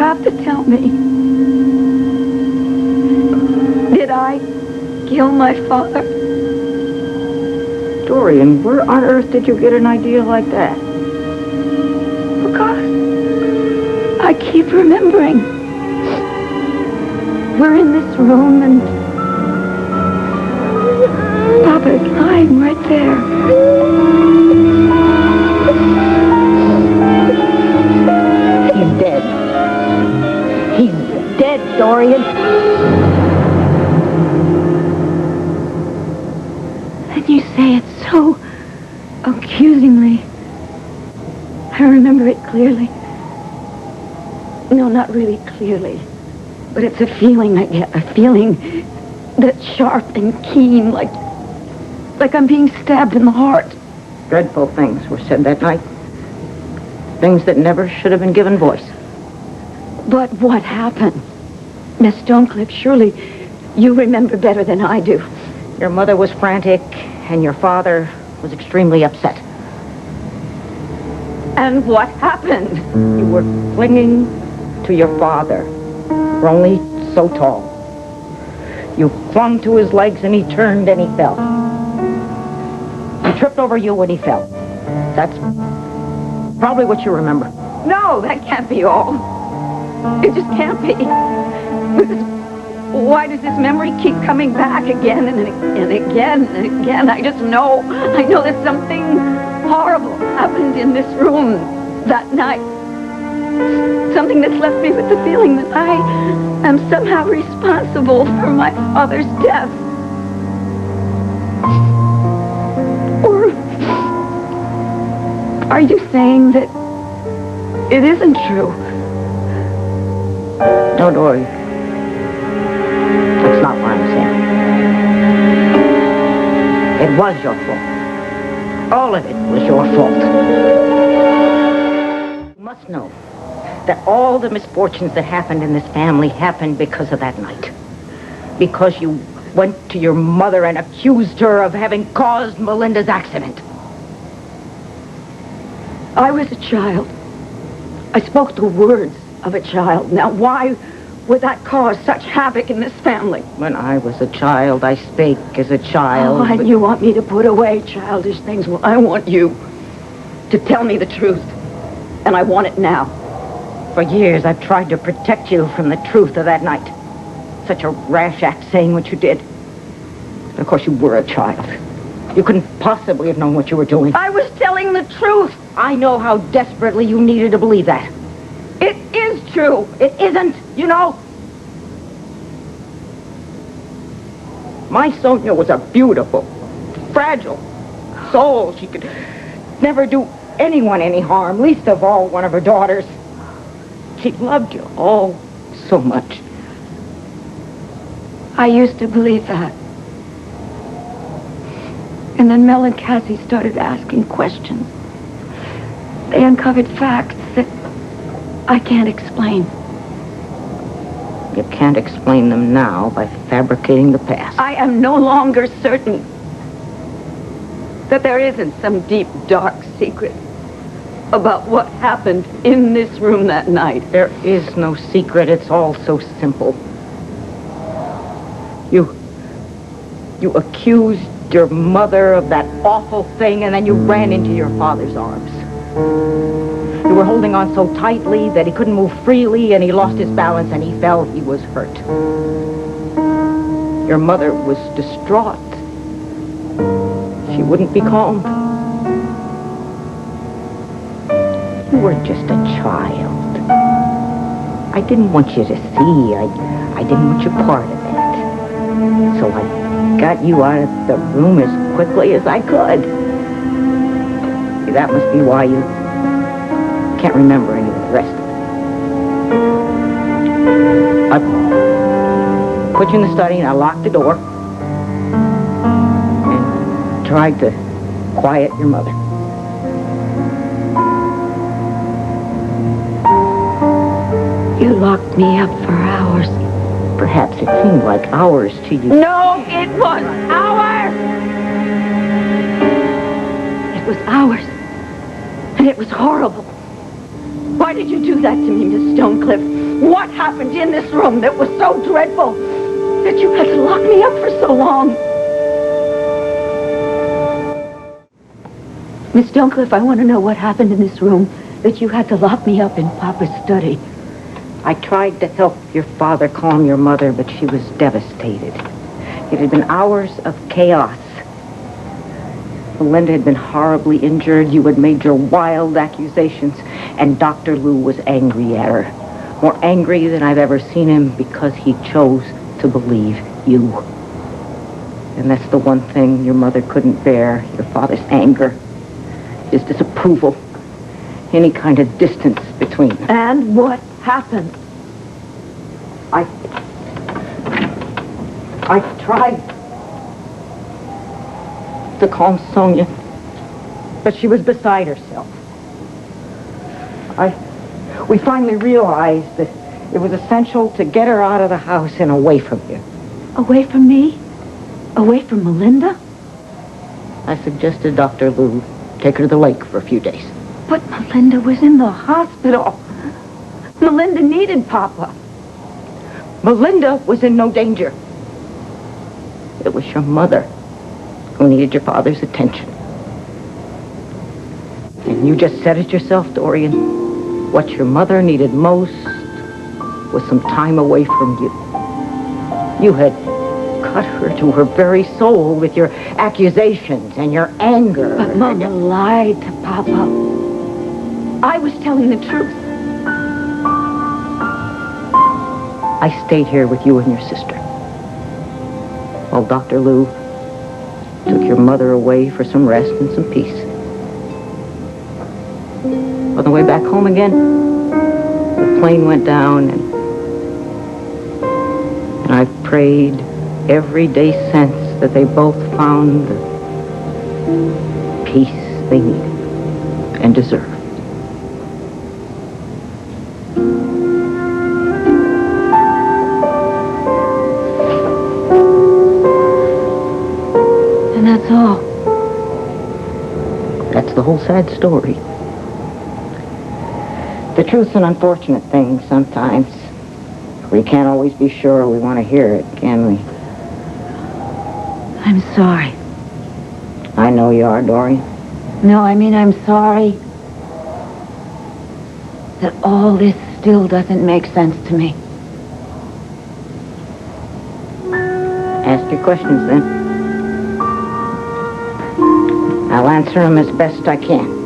have to tell me. Did I kill my father? Dorian, where on earth did you get an idea like that? Because I keep remembering. We're in this room and Papa's lying right there. He's dead. He's dead, Dorian. And you say it so accusingly. I remember it clearly. No, not really clearly. But it's a feeling I get. A feeling that's sharp and keen, like I'm being stabbed in the heart. Dreadful things were said that night. Things that never should have been given voice. But what happened? Miss Stonecliff, surely you remember better than I do. Your mother was frantic, and your father was extremely upset. And what happened? You were clinging to your father. You were only so tall. You clung to his legs, and he turned and he fell. He tripped over you when he fell. That's probably what you remember. No, that can't be all. It just can't be. Because why does this memory keep coming back again and again and again? I know that something horrible happened in this room that night. Something that's left me with the feeling that I am somehow responsible for my father's death. Or are you saying that it isn't true? No, Dory. That's not what I'm saying. It was your fault. All of it was your fault. You must know that all the misfortunes that happened in this family happened because of that night. Because you went to your mother and accused her of having caused Melinda's accident. I was a child. I spoke the words of a child. Now, why would that cause such havoc in this family? When I was a child, I spake as a child. Oh, and you want me to put away childish things? Well, I want you to tell me the truth. And I want it now. For years, I've tried to protect you from the truth of that night. Such a rash act saying what you did. But of course, you were a child. You couldn't possibly have known what you were doing. I was telling the truth. I know how desperately you needed to believe that. It is true. It isn't, you know. My Sonia was a beautiful, fragile soul. She could never do anyone any harm, least of all one of her daughters. She loved you all so much. I used to believe that. And then Mel and Cassie started asking questions. They uncovered facts that I can't explain. You can't explain them now by fabricating the past. I am no longer certain that there isn't some deep, dark secret about what happened in this room that night. There is no secret. It's all so simple. You accused your mother of that awful thing, and then you ran into your father's arms. You were holding on so tightly that he couldn't move freely, and he lost his balance, and he fell. He was hurt. Your mother was distraught. She wouldn't be calmed. You were just a child. I didn't want you to see. I didn't want you part of that. So I got you out of the room as quickly as I could. See, that must be why you can't remember any of the rest of it. I put you in the study and I locked the door and tried to quiet your mother. You locked me up for hours. Perhaps it seemed like hours to you. No, it was hours! It was hours. And it was horrible. Why did you do that to me, Miss Stonecliff? What happened in this room that was so dreadful that you had to lock me up for so long? Miss Stonecliff, I want to know what happened in this room that you had to lock me up in Papa's study. I tried to help your father calm your mother, but she was devastated. It had been hours of chaos. Melinda had been horribly injured. You had made your wild accusations, and Dr. Lou was angry at her. More angry than I've ever seen him because he chose to believe you. And that's the one thing your mother couldn't bear, your father's anger, his disapproval, any kind of distance between them. And what happened? I tried to calm Sonia, but she was beside herself. We finally realized that it was essential to get her out of the house and away from you. Away from me? Away from Melinda? I suggested Dr. Lou take her to the lake for a few days. But Melinda was in the hospital. Melinda needed Papa. Melinda was in no danger. It was your mother who needed your father's attention. And you just said it yourself, Dorian. What your mother needed most was some time away from you. You had cut her to her very soul with your accusations and your anger. But Mama lied to Papa. I was telling the truth. I stayed here with you and your sister, while Dr. Lou took your mother away for some rest and some peace. On the way back home again, the plane went down, and I've prayed every day since that they both found the peace they needed and deserved. That's all. That's the whole sad story. The truth's an unfortunate thing sometimes. We can't always be sure we want to hear it, can we? I'm sorry. I know you are, Dorian. No, I mean I'm sorry that all this still doesn't make sense to me. Ask your questions then. I'll answer them as best I can.